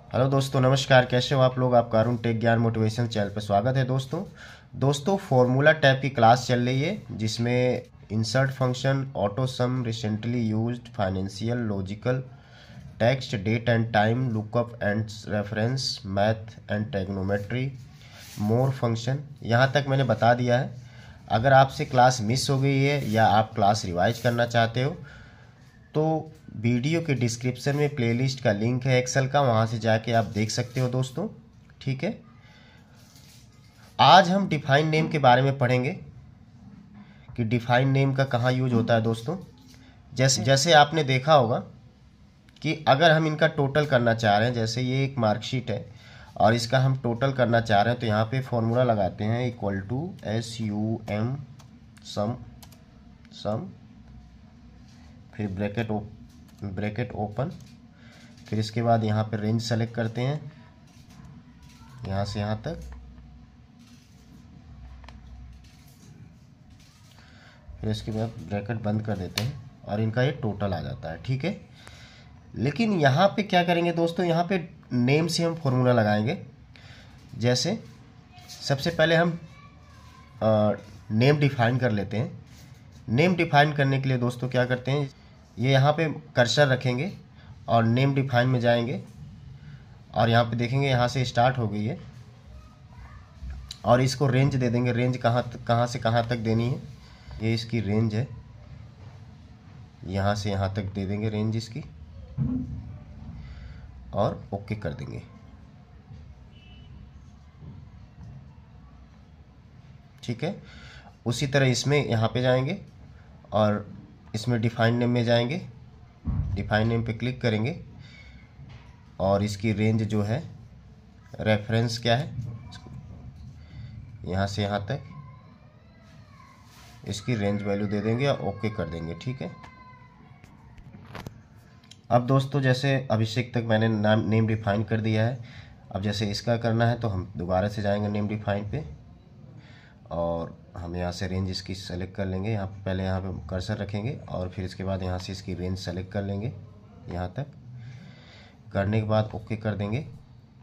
Hello दोस्तों, नमस्कार। कैसे हो आप लोग? आपका अरुण टेक ज्ञान मोटिवेशन चैनल पर स्वागत है। दोस्तों फॉर्मूला टाइप की क्लास चल रही है जिसमें insert function, auto sum, recently used, financial, logical, text, date and time, lookup and reference, math and trigonometry, more function, यहाँ तक मैंने बता दिया है। अगर आपसे क्लास मिस हो गई है या आप क्लास रिवाइज करना चाहते हो तो वीडियो के डिस्क्रिप्शन में प्लेलिस्ट का लिंक है एक्सेल का, वहाँ से जाके आप देख सकते हो दोस्तों। ठीक है, आज हम डिफाइन नेम के बारे में पढ़ेंगे कि डिफाइन नेम का कहाँ यूज होता है दोस्तों। जैसे जैसे आपने देखा होगा कि अगर हम इनका टोटल करना चाह रहे हैं, जैसे ये एक मार्कशीट है और इसका हम टोटल करना चाह रहे हैं, तो यहाँ पे फॉर्मूला लगाते हैं इक्वल टू SUM सम सम, फिर ब्रैकेट ओपन, फिर इसके बाद यहाँ पे रेंज सेलेक्ट करते हैं यहाँ से यहाँ तक, फिर इसके बाद ब्रैकेट बंद कर देते हैं और इनका ये टोटल आ जाता है। ठीक है, लेकिन यहाँ पे क्या करेंगे दोस्तों, यहाँ पे नेम से हम फॉर्मूला लगाएंगे। जैसे सबसे पहले हम नेम डिफाइन कर लेते हैं। नेम डिफाइन करने के लिए दोस्तों क्या करते हैं, ये यहाँ पे कर्सर रखेंगे और नेम डिफाइन में जाएंगे और यहाँ पे देखेंगे यहाँ से स्टार्ट हो गई है और इसको रेंज दे देंगे। रेंज कहाँ से कहाँ तक देनी है, ये इसकी रेंज है, यहाँ से यहाँ तक दे देंगे रेंज इसकी और ओके कर देंगे। ठीक है, उसी तरह इसमें यहाँ पे जाएंगे और इसमें डिफाइन नेम में जाएंगे, डिफाइन नेम पे क्लिक करेंगे और इसकी रेंज जो है, रेफरेंस क्या है, यहाँ से यहाँ तक इसकी रेंज वैल्यू दे देंगे और ओके कर देंगे। ठीक है, अब दोस्तों जैसे अभिषेक तक मैंने नेम डिफाइन कर दिया है। अब जैसे इसका करना है तो हम दोबारा से जाएंगे नेम डिफाइन पे और हम यहाँ से रेंज इसकी सेलेक्ट कर लेंगे। यहाँ पे पहले यहाँ पे कर्सर रखेंगे और फिर इसके बाद यहाँ से इसकी रेंज सेलेक्ट कर लेंगे। यहाँ तक करने के बाद ओके कर देंगे।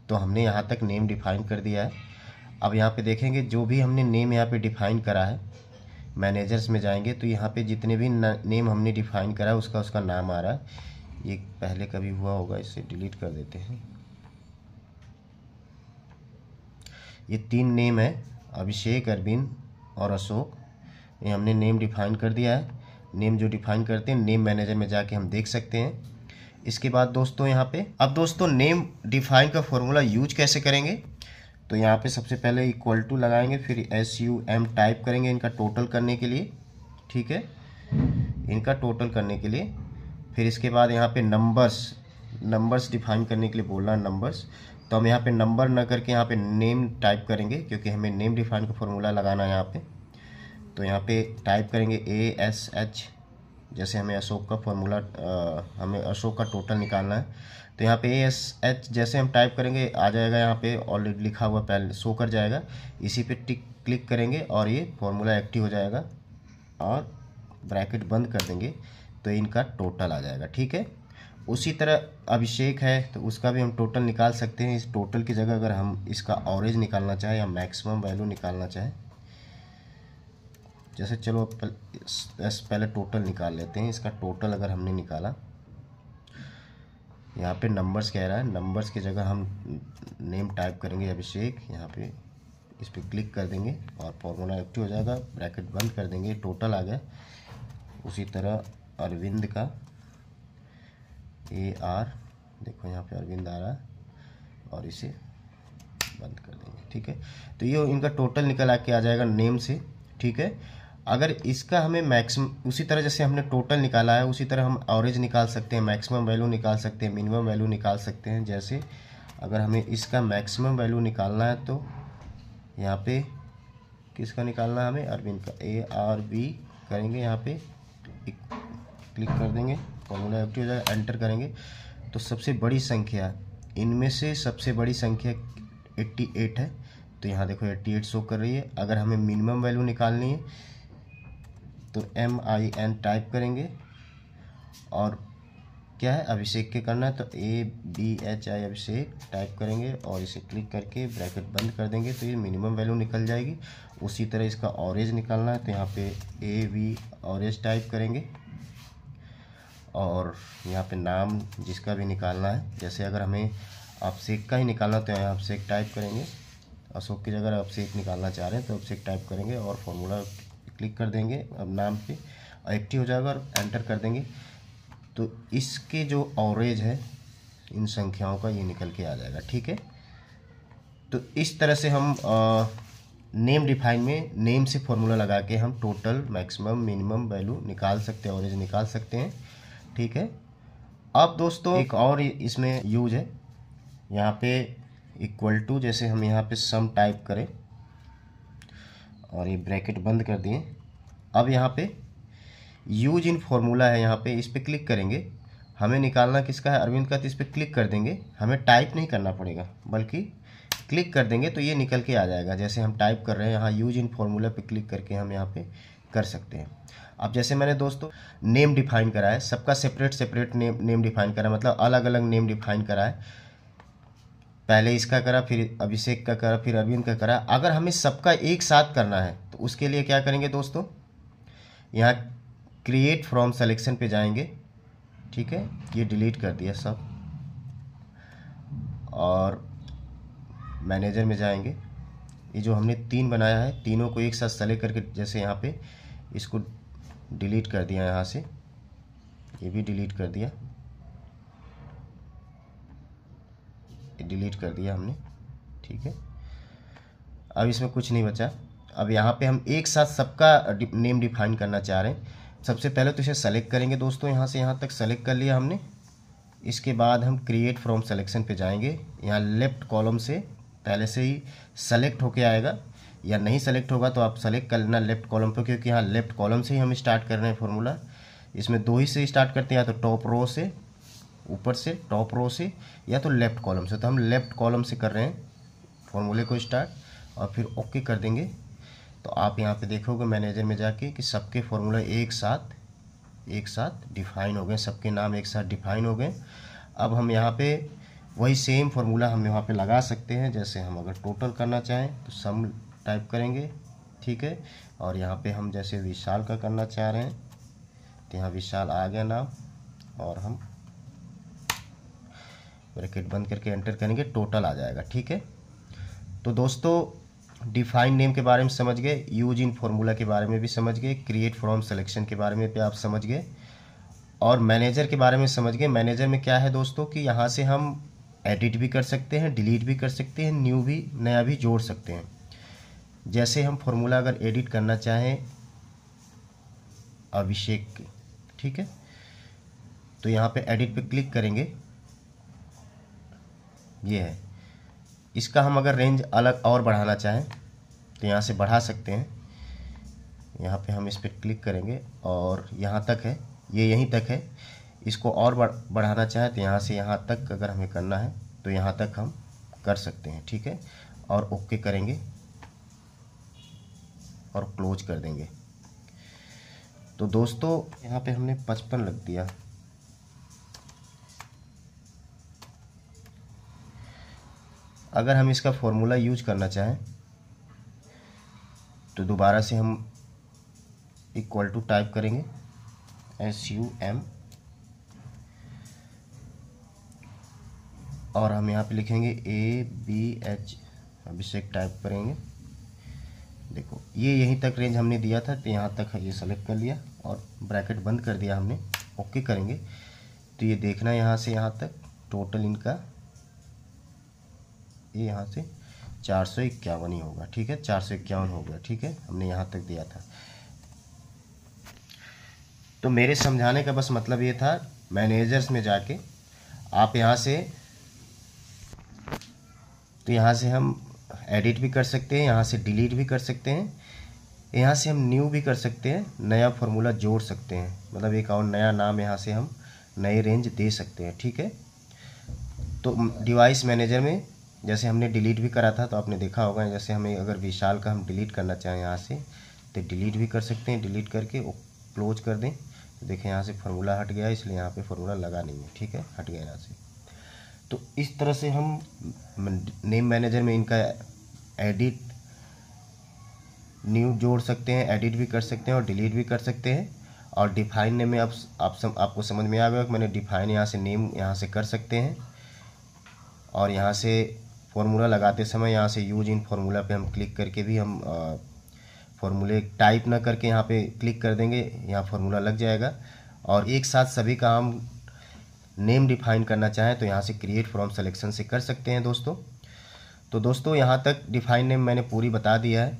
तो हमने यहाँ तक नेम डिफाइन कर दिया है। अब यहाँ पे देखेंगे जो भी हमने नेम यहाँ पे डिफाइन करा है, मैनेजर्स में जाएंगे तो यहाँ पे जितने भी नेम हमने डिफाइन करा है उसका नाम आ रहा है। ये पहले कभी हुआ होगा, इसे डिलीट कर देते हैं। ये 3 नेम है, अभिषेक, अरविंद और अशोक। ये हमने नेम डिफाइन कर दिया है। नेम जो डिफाइन करते हैं नेम मैनेजर में जाके हम देख सकते हैं। इसके बाद दोस्तों यहाँ पे अब दोस्तों नेम डिफाइन का फॉर्मूला यूज कैसे करेंगे, तो यहाँ पे सबसे पहले इक्वल टू लगाएंगे, फिर SUM टाइप करेंगे इनका टोटल करने के लिए। ठीक है, इनका टोटल करने के लिए फिर इसके बाद यहाँ पे नंबर्स डिफाइन करने के लिए बोलना नंबर्स, तो हम यहाँ पे नंबर ना करके यहाँ पे नेम टाइप करेंगे क्योंकि हमें नेम डिफाइन का फॉर्मूला लगाना है यहाँ पे। तो यहाँ पे टाइप करेंगे ASH, जैसे हमें अशोक का फॉर्मूला हमें अशोक का टोटल निकालना है। तो यहाँ पे ASH जैसे हम टाइप करेंगे आ जाएगा, यहाँ पे ऑलरेडी लिखा हुआ पहले शो कर जाएगा। इसी पे क्लिक करेंगे और ये फॉर्मूला एक्टिव हो जाएगा और ब्रैकेट बंद कर देंगे तो इनका टोटल आ जाएगा। ठीक है, उसी तरह अभिषेक है तो उसका भी हम टोटल निकाल सकते हैं। इस टोटल की जगह अगर हम इसका ऑवरेज निकालना चाहें या मैक्सिमम वैल्यू निकालना चाहें, जैसे चलो पहले टोटल निकाल लेते हैं। इसका टोटल अगर हमने निकाला, यहाँ पे नंबर्स कह रहा है, नंबर्स की जगह हम नेम टाइप करेंगे अभिषेक, यहाँ पे इस पर क्लिक कर देंगे और फॉर्मूला एक्टिव हो जाएगा, ब्रैकेट बंद कर देंगे, टोटल आ गया। उसी तरह अरविंद का AR, देखो यहाँ पे अरविंद आ रहा है और इसे बंद कर देंगे। ठीक है, तो ये इनका टोटल निकल आके आ जाएगा नेम से। ठीक है, अगर इसका हमें मैक्सिमम, उसी तरह जैसे हमने टोटल निकाला है उसी तरह हम एवरेज निकाल सकते हैं, मैक्सिमम वैल्यू निकाल सकते हैं, मिनिमम वैल्यू निकाल सकते हैं। जैसे अगर हमें इसका मैक्सिमम वैल्यू निकालना है तो यहाँ पे किसका निकालना है, हमें अरविंद का ARV करेंगे, यहाँ पे क्लिक कर देंगे, फॉर्मूला एक्टिव हो जाएगा, एंटर करेंगे तो सबसे बड़ी संख्या, इनमें से सबसे बड़ी संख्या 88 है। तो यहाँ देखो 88 शो कर रही है। अगर हमें मिनिमम वैल्यू निकालनी है तो MIN टाइप करेंगे और क्या है, अभिषेक के करना है, तो ABHI अभिषेक टाइप करेंगे और इसे क्लिक करके ब्रैकेट बंद कर देंगे तो ये मिनिमम वैल्यू निकल जाएगी। उसी तरह इसका ऑरेंज निकालना है तो यहाँ पे AV ऑरेंज टाइप करेंगे और यहाँ पे नाम जिसका भी निकालना है, जैसे अगर हमें अभिषेक का ही निकालना तो यहाँ अभिषेक टाइप करेंगे, अशोक की जगह अभिषेक निकालना चाह रहे हैं तो अभिषेक टाइप करेंगे और फॉर्मूला क्लिक कर देंगे। अब नाम पे एक्टिव हो जाएगा और एंटर कर देंगे तो इसके जो ऑरेंज है इन संख्याओं का ये निकल के आ जाएगा। ठीक है, तो इस तरह से हम नेम डिफाइन में नेम से फॉर्मूला लगा के हम टोटल मैक्सिमम मिनिमम वैल्यू निकाल सकते हैं, ऑरेंज निकाल सकते हैं। ठीक है, अब दोस्तों एक और इसमें यूज है, यहाँ पे इक्वल टू, जैसे हम यहाँ पे सम टाइप करें और ये ब्रैकेट बंद कर दिए। अब यहाँ पे यूज इन फॉर्मूला है, यहाँ पे इस पर क्लिक करेंगे, हमें निकालना किसका है, अरविंद का, तो इस पर क्लिक कर देंगे, हमें टाइप नहीं करना पड़ेगा बल्कि क्लिक कर देंगे तो ये निकल के आ जाएगा। जैसे हम टाइप कर रहे हैं यहाँ यूज इन फॉर्मूला पे क्लिक करके हम यहाँ पे कर सकते हैं। अब जैसे मैंने दोस्तों नेम डिफाइन करा है, सबका सेपरेट सेपरेट नेम डिफाइन करा, मतलब अलग अलग नेम डिफाइन करा है, पहले इसका करा, फिर अभिषेक का करा, फिर अरविंद का करा। अगर हमें सबका एक साथ करना है तो उसके लिए क्या करेंगे दोस्तों, यहाँ क्रिएट फ्रॉम सिलेक्शन पे जाएंगे। ठीक है, ये डिलीट कर दिया सब और मैनेजर में जाएंगे, ये जो हमने 3 बनाया है तीनों को एक साथ सेलेक्ट करके, जैसे यहाँ पे इसको डिलीट कर दिया, यहाँ से ये भी डिलीट कर दिया, डिलीट कर दिया हमने। ठीक है, अब इसमें कुछ नहीं बचा। अब यहाँ पे हम एक साथ सबका नेम डिफाइन करना चाह रहे हैं। सबसे पहले तो इसे सेलेक्ट करेंगे दोस्तों, यहाँ से यहाँ तक सेलेक्ट कर लिया हमने। इसके बाद हम क्रिएट फ्रॉम सिलेक्शन पे जाएंगे, यहाँ लेफ्ट कॉलम से पहले से ही सेलेक्ट होके आएगा, या नहीं सेलेक्ट होगा तो आप सेलेक्ट कर लेना लेफ्ट कॉलम पे, क्योंकि यहाँ लेफ्ट कॉलम से ही हम स्टार्ट कर रहे हैं फॉर्मूला। इसमें 2 ही से स्टार्ट करते हैं, या तो टॉप रो से, ऊपर से टॉप रो से, या तो लेफ्ट कॉलम से। तो हम लेफ्ट कॉलम से कर रहे हैं फॉर्मूले को स्टार्ट और फिर ओके कर देंगे। तो आप यहाँ पे देखोगे मैनेजर में जाके कि सबके फॉर्मूला एक साथ डिफाइन हो गए, सबके नाम एक साथ डिफाइन हो गए। अब हम यहाँ पे वही सेम फार्मूला हम यहाँ पे लगा सकते हैं। जैसे हम अगर टोटल करना चाहें तो सम टाइप करेंगे, ठीक है, और यहाँ पे हम जैसे विशाल का करना चाह रहे हैं तो यहाँ विशाल आ गया नाम, और हम ब्रैकेट बंद करके एंटर करेंगे, टोटल आ जाएगा। ठीक है, तो दोस्तों डिफाइन नेम के बारे में समझ गए, यूज इन फॉर्मूला के बारे में भी समझ गए, क्रिएट फ्रॉम सिलेक्शन के बारे में भी आप समझ गए, और मैनेजर के बारे में समझ गए। मैनेजर में क्या है दोस्तों कि यहाँ से हम एडिट भी कर सकते हैं, डिलीट भी कर सकते हैं, नया भी जोड़ सकते हैं। जैसे हम फॉर्मूला अगर एडिट करना चाहें अभिषेक की, ठीक है, तो यहाँ पे एडिट पे क्लिक करेंगे, ये है। इसका हम अगर रेंज अलग और बढ़ाना चाहें तो यहाँ से बढ़ा सकते हैं। यहाँ पे हम इस पर क्लिक करेंगे और यहाँ तक है, ये यहीं तक है। इसको और बढ़ाना चाहें तो यहाँ से यहाँ तक अगर हमें करना है तो यहाँ तक हम कर सकते हैं। ठीक है, और ओके करेंगे और क्लोज कर देंगे। तो दोस्तों यहाँ पे हमने 55 लग दिया। अगर हम इसका फॉर्मूला यूज करना चाहें तो दोबारा से हम इक्वल टू टाइप करेंगे, SUM, और हम यहाँ पे लिखेंगे ABH अभिषेक टाइप करेंगे। देखो ये यहीं तक रेंज हमने दिया था तो यहाँ तक ये सेलेक्ट कर लिया और ब्रैकेट बंद कर दिया हमने, ओके करेंगे। तो ये देखना यहाँ से यहाँ तक टोटल इनका ये यहाँ से 451 ही होगा। ठीक है, 451 हो गया। ठीक है, हमने यहाँ तक दिया था। तो मेरे समझाने का बस मतलब ये था, मैनेजर्स में जाके आप यहाँ से, तो यहाँ से हम एडिट भी कर सकते हैं, यहाँ से डिलीट भी कर सकते हैं, यहाँ से हम न्यू भी कर सकते हैं, नया फार्मूला जोड़ सकते हैं, मतलब एक और नया नाम यहाँ से हम नई रेंज दे सकते हैं। ठीक है, तो डिवाइस मैनेजर में जैसे हमने डिलीट भी करा था तो आपने देखा होगा, जैसे हमें अगर विशाल का हम डिलीट करना चाहें यहाँ से तो डिलीट भी कर सकते हैं, डिलीट करके क्लोज कर दें। देखें यहाँ से फार्मूला हट गया, इसलिए यहाँ पे फार्मूला लगा नहीं है। ठीक है, हट गया यहाँ से। तो इस तरह से हम नेम मैनेजर में इनका एडिट, न्यू जोड़ सकते हैं, एडिट भी कर सकते हैं और डिलीट भी कर सकते हैं। और डिफाइन नेम में आपको समझ में आ गया कि मैंने डिफाइन यहाँ से नेम यहाँ से कर सकते हैं। और यहाँ से फॉर्मूला लगाते समय यहाँ से यूज इन फार्मूला पे हम क्लिक करके भी हम फॉर्मूले टाइप ना करके यहाँ पे क्लिक कर देंगे, यहाँ फार्मूला लग जाएगा। और एक साथ सभी का हम नेम डिफाइन करना चाहें तो यहाँ से क्रिएट फ्रॉम सिलेक्शन से कर सकते हैं दोस्तों। तो दोस्तों यहाँ तक डिफाइन नेम मैंने पूरी बता दिया है।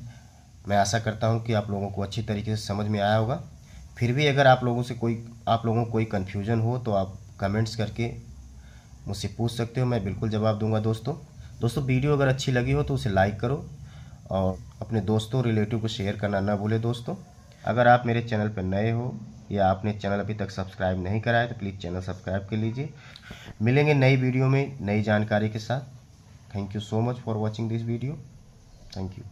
मैं आशा करता हूँ कि आप लोगों को अच्छी तरीके से समझ में आया होगा। फिर भी अगर आप लोगों को कोई कन्फ्यूज़न हो तो आप कमेंट्स करके मुझसे पूछ सकते हो, मैं बिल्कुल जवाब दूंगा दोस्तों वीडियो अगर अच्छी लगी हो तो उसे लाइक करो और अपने दोस्तों रिलेटिव को शेयर करना ना भूले दोस्तों। अगर आप मेरे चैनल पर नए हो या आपने चैनल अभी तक सब्सक्राइब नहीं करा है तो प्लीज़ चैनल सब्सक्राइब कर लीजिए। मिलेंगे नई वीडियो में नई जानकारी के साथ। Thank you so much for watching this video. Thank you.